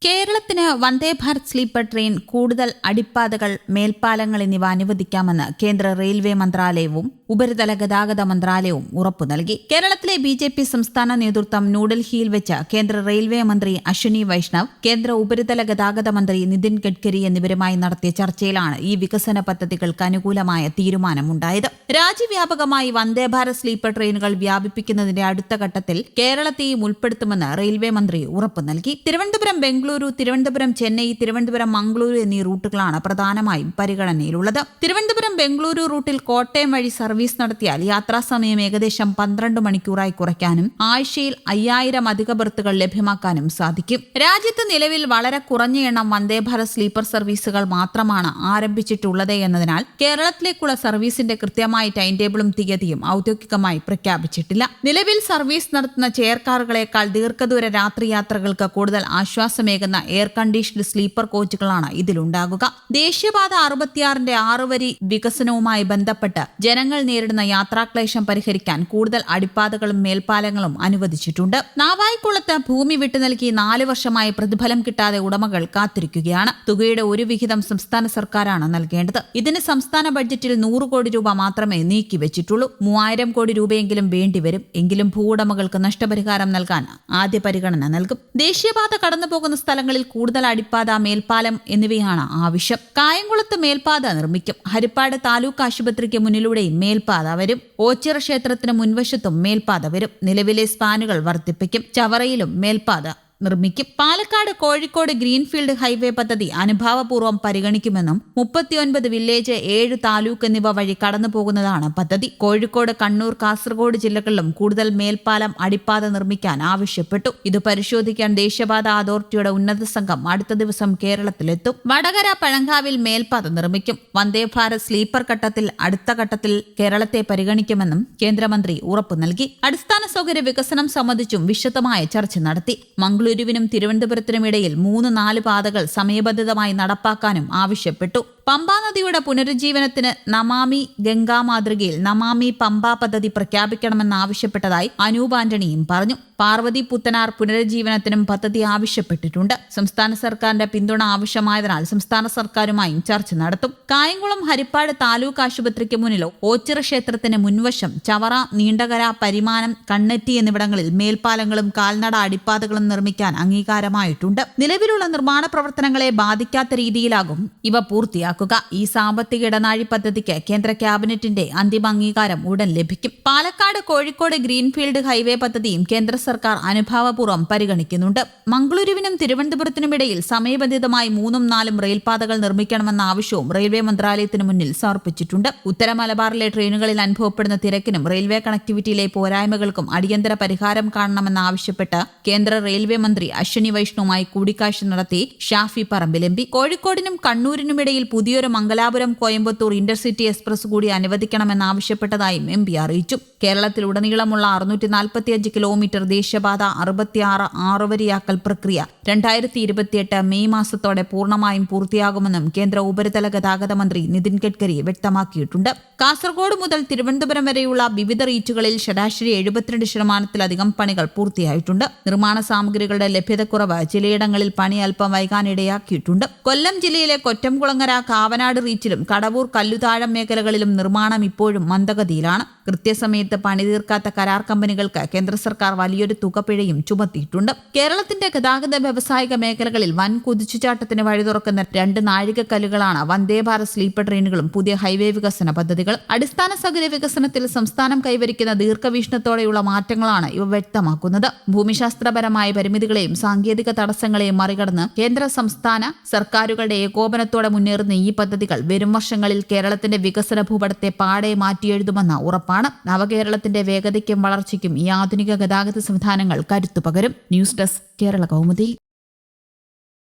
കേരളത്തിന് Vande Bharat sleeper train കൂടുതൽ അടിപ്പാതകൾ, മേൽപ്പാലങ്ങൾ എന്നിവ അനുവദിക്കാമെന്ന് കേന്ദ്ര റെയിൽവേ മന്ത്രാലയവും ഉപരിതല ഗതാഗത മന്ത്രാലയവും ഉറപ്പു നൽകി. കേരളത്തിലെ ബിജെപി സംസ്ഥാന നേതൃത്വം ന്യൂഡൽഹിയിൽ വെച്ച് കേന്ദ്ര റെയിൽവേ മന്ത്രി അശ്വിനി വൈഷ്ണവ്, കേന്ദ്ര ഉപരിതല ഗതാഗത മന്ത്രി നിതിൻ ഗഡ്കരി എന്നിവരുമായി നടത്തിയ ചർച്ചയിലാണ് ഈ വികസന പദ്ധതികൾക്ക് അനുകൂലമായ തീരുമാനമുണ്ടായത്. രാജ്യവ്യാപകമായി വന്ദേ ഭാരത് സ്ലീപ്പർ ട്രെയിനുകൾ വ്യാപിപ്പിക്കുന്നതിന്റെ അടുത്ത ഘട്ടത്തിൽ കേരളത്തെയും ഉൾപ്പെടുത്തുമെന്ന് റെയിൽവേ മന്ത്രി ഉറപ്പു നൽകി. തിരുവനന്തപുരം, ബംഗളൂരു, തിരുവനന്തപുരം, ചെന്നൈ, തിരുവനന്തപുരം, മംഗളൂരു എന്നീ റൂട്ടുകളാണ് പ്രധാനമായും പരിഗണനയിലുള്ളത്. തിരുവനന്തപുരം ബംഗളൂരു റൂട്ടിൽ കോട്ടയം വഴി സർവീസ് നടത്തിയാൽ യാത്രാസമയം ഏകദേശം 12 മണിക്കൂറായി കുറയ്ക്കാനും ആഴ്ചയിൽ 5000 അധിക ബർത്തുകൾ ലഭ്യമാക്കാനും സാധിക്കും. രാജ്യത്ത് നിലവിൽ വളരെ കുറഞ്ഞ എണ്ണം വന്ദേ ഭാരത് സ്ലീപ്പർ സർവീസുകൾ മാത്രമാണ് ആരംഭിച്ചിട്ടുള്ളത് എന്നതിനാൽ കേരളത്തിലേക്കുള്ള സർവീസിന്റെ കൃത്യമായ ടൈം ടേബിളും തീയതിയും ഔദ്യോഗികമായി പ്രഖ്യാപിച്ചിട്ടില്ല. നിലവിൽ സർവീസ് നടത്തുന്ന ചെയർ കാറുകളേക്കാൾ ദീർഘദൂര രാത്രിയാത്രകൾക്ക് കൂടുതൽ ആശ്വാസമേകുന്ന എയർ കണ്ടീഷൻഡ് സ്ലീപ്പർ കോച്ചുകളാണ് ഇതിലുണ്ടാകുക. ദേശീയപാത 66ന്റെ 6 വരി വികസനവുമായി ബന്ധപ്പെട്ട് ജനങ്ങൾ നേരിടുന്ന യാത്രാക്ലേശം പരിഹരിക്കാൻ കൂടുതൽ അടിപ്പാതകളും മേൽപ്പാലങ്ങളും അനുവദിച്ചിട്ടുണ്ട്. നാവായിക്കുളത്ത് ഭൂമി വിട്ടു നൽകി 4 വർഷമായി പ്രതിഫലം കിട്ടാതെ ഉടമകൾ കാത്തിരിക്കുകയാണ്. തുകയുടെ ഒരു വിഹിതം സംസ്ഥാന സർക്കാരാണ് നൽകേണ്ടത്. ഇതിന് സംസ്ഥാന ബഡ്ജറ്റിൽ 100 കോടി രൂപ മാത്രമേ നീക്കിവച്ചിട്ടുള്ളൂ. 3000 കോടി രൂപയെങ്കിലും വേണ്ടിവരും. എങ്കിലും ഭൂവുടമകൾക്ക് നഷ്ടപരിഹാരം നൽകാൻ ആദ്യ പരിഗണന നൽകും. ദേശീയപാത കടന്നുപോകുന്ന സ്ഥലങ്ങളിൽ കൂടുതൽ അടിപ്പാത, മേൽപ്പാലം എന്നിവയാണ് ആവശ്യം. കായംകുളത്ത് മേൽപ്പാത നിർമ്മിക്കും. ഹരിപ്പാട് താലൂക്ക് ആശുപത്രിക്ക് മുന്നിലൂടെയും മേൽപ്പാത വരും. ഓച്ചിറ ക്ഷേത്രത്തിന് മുൻവശത്തും മേൽപ്പാത വരും. നിലവിലെ സ്പാനുകൾ വർദ്ധിപ്പിക്കും. ചവറയിലും മേൽപ്പാത നിർമ്മിക്കും. പാലക്കാട്, കോഴിക്കോട് ഗ്രീൻഫീൽഡ് ഹൈവേ പദ്ധതി അനുഭാവപൂർവ്വം പരിഗണിക്കുമെന്നും 39 വില്ലേജ്, 7 താലൂക്ക് എന്നിവ വഴി കടന്നു പോകുന്നതാണ് പദ്ധതി. കോഴിക്കോട്, കണ്ണൂർ, കാസർഗോഡ് ജില്ലകളിലും കൂടുതൽ മേൽപ്പാലം, അടിപ്പാത നിർമ്മിക്കാൻ ആവശ്യപ്പെട്ടു. ഇത് പരിശോധിക്കാൻ ദേശീയപാത അതോറിറ്റിയുടെ ഉന്നത സംഘം അടുത്ത ദിവസം കേരളത്തിലെത്തും. വടകര, പഴങ്കാവിൽ മേൽപ്പാത നിർമ്മിക്കും. വന്ദേ ഭാരത് സ്ലീപ്പർ ഘട്ടത്തിൽ അടുത്ത ഘട്ടത്തിൽ കേരളത്തെ പരിഗണിക്കുമെന്നും കേന്ദ്രമന്ത്രി ഉറപ്പു നൽകി. അടിസ്ഥാന സൗകര്യ വികസനം സംബന്ധിച്ചും വിശദമായ ചർച്ച നടത്തി. മംഗളൂരുവിനും തിരുവനന്തപുരത്തിനും ഇടയിൽ 3-4 പാതകൾ സമയബന്ധിതമായി നടപ്പാക്കാനും ആവശ്യപ്പെട്ടു. പമ്പാ നദിയുടെ പുനരുജ്ജീവനത്തിന് നമാമി ഗംഗാ മാതൃകയിൽ നമാമി പമ്പ പദ്ധതി പ്രഖ്യാപിക്കണമെന്നാവശ്യപ്പെട്ടതായി അനൂപ് ആന്റണിയും പറഞ്ഞു. പാർവതി പുത്തനാർ പുനരുജ്ജീവനത്തിനും പദ്ധതി ആവശ്യപ്പെട്ടിട്ടുണ്ട്. സംസ്ഥാന സർക്കാരിന്റെ പിന്തുണ ആവശ്യമായതിനാൽ സംസ്ഥാന സർക്കാരുമായും ചർച്ച നടത്തും. കായംകുളം, ഹരിപ്പാട് താലൂക്ക് ആശുപത്രിക്ക് മുന്നിലോ ഓച്ചിറ ക്ഷേത്രത്തിന് മുൻവശം, ചവറ, നീണ്ടകര, പരിമാനം, കണ്ണറ്റി എന്നിവിടങ്ങളിൽ മേൽപ്പാലങ്ങളും കാൽനട അടിപ്പാതകളും നിർമ്മിക്കാൻ അംഗീകാരമായിട്ടുണ്ട്. നിലവിലുള്ള നിർമ്മാണ പ്രവർത്തനങ്ങളെ ബാധിക്കാത്ത രീതിയിലാകും ഇവ പൂർത്തിയാക്കുക. ഈ സാമ്പത്തിക ഇടനാഴി പദ്ധതിക്ക് കേന്ദ്ര ക്യാബിനറ്റിന്റെ അന്തിമ അംഗീകാരം ഉടൻ ലഭിക്കും. പാലക്കാട്, കോഴിക്കോട് ഗ്രീൻഫീൽഡ് ഹൈവേ പദ്ധതിയും കേന്ദ്ര സർക്കാർ അനുഭാവപൂർവ്വം പരിഗണിക്കുന്നുണ്ട്. മംഗളൂരുവിനും തിരുവനന്തപുരത്തിനും ഇടയിൽ സമയബന്ധിതമായി 3-4 റെയിൽപാതകൾ നിർമ്മിക്കണമെന്ന ആവശ്യവും റെയിൽവേ മന്ത്രാലയത്തിന് മുന്നിൽ സമർപ്പിച്ചിട്ടുണ്ട്. ഉത്തര മലബാറിലെ ട്രെയിനുകളിൽ അനുഭവപ്പെടുന്ന തിരക്കിനും റെയിൽവേ കണക്ടിവിറ്റിയിലെ പോരായ്മകൾക്കും അടിയന്തര പരിഹാരം കാണണമെന്നാവശ്യപ്പെട്ട് കേന്ദ്ര റെയിൽവേ മന്ത്രി അശ്വിനി വൈഷ്ണവുമായി കൂടിക്കാഴ്ച നടത്തി ഷാഫി പറമ്പിൽ എം പി. കോഴിക്കോടിനും കണ്ണൂരിനുമിടയിൽ പുതിയൊരു മംഗലാപുരം കോയമ്പത്തൂർ ഇന്റർസിറ്റി എക്സ്പ്രസ് കൂടി അനുവദിക്കണമെന്നാവശ്യപ്പെട്ടതായും എം പി അറിയിച്ചു. കേരളത്തിലുടനീളമുള്ള 645 കിലോമീറ്റർ ദേശീയപാത 66 6 വരിയാക്കൽ പ്രക്രിയ 2028 മെയ് മാസത്തോടെ പൂർണ്ണമായും പൂർത്തിയാകുമെന്നും കേന്ദ്ര ഉപരിതല ഗതാഗത മന്ത്രി നിതിൻ ഗഡ്കരി വ്യക്തമാക്കിയിട്ടുണ്ട്. കാസർഗോഡ് മുതൽ തിരുവനന്തപുരം വരെയുള്ള വിവിധ റീച്ചുകളിൽ ശരാശരി 72% പണികൾ പൂർത്തിയായിട്ടുണ്ട്. നിർമ്മാണ സാമഗ്രികളുടെ ലഭ്യതക്കുറവ് ചിലയിടങ്ങളിൽ പണി അല്പം വൈകാനിടയാക്കിയിട്ടുണ്ട്. കൊല്ലം ജില്ലയിലെ കൊറ്റംകുളങ്ങര, കാവനാട് റീച്ചിലും കടവൂർ, കല്ലുതാഴം മേഖലകളിലും നിർമ്മാണം ഇപ്പോഴും മന്ദഗതിയിലാണ്. കൃത്യസമയത്ത് പണി തീർക്കാത്ത കരാർ കമ്പനികൾക്ക് കേന്ദ്ര സർക്കാർ വലിയൊരു തുക പിഴയും ചുമത്തിയിട്ടുണ്ട്. കേരളത്തിന്റെ ഗതാഗത വ്യവസായിക മേഖലകളിൽ വൻ കുതിച്ചുചാട്ടത്തിന് വഴി തുറക്കുന്ന 2 നാഴികക്കല്ലുകളാണ് വന്ദേ ഭാരത് സ്ലീപ്പർ ട്രെയിനുകളും പുതിയ ഹൈവേ വികസന പദ്ധതികൾ. അടിസ്ഥാന സൗകര്യ വികസനത്തിൽ സംസ്ഥാനം കൈവരിക്കുന്ന ദീർഘവീക്ഷണത്തോടെയുള്ള മാറ്റങ്ങളാണ് ഇവ വ്യക്തമാക്കുന്നത്. ഭൂമിശാസ്ത്രപരമായ പരിമിതികളെയും സാങ്കേതിക തടസ്സങ്ങളെയും മറികടന്ന് കേന്ദ്ര സംസ്ഥാന സർക്കാരുകളുടെ ഏകോപനത്തോടെ മുന്നേറുന്ന ഈ പദ്ധതികൾ വരും വർഷങ്ങളിൽ കേരളത്തിന്റെ വികസന ഭൂപടത്തെ പാടെ മാറ്റിയെഴുതുമെന്ന ഉറപ്പാണ്. നവകേരളത്തിന്റെ വേഗതയ്ക്കും വളർച്ചയ്ക്കും ഈ ആധുനിക ഗതാഗത സംവിധാനങ്ങൾ കരുത്തു പകരും. News desk, Kerala Kaumudi.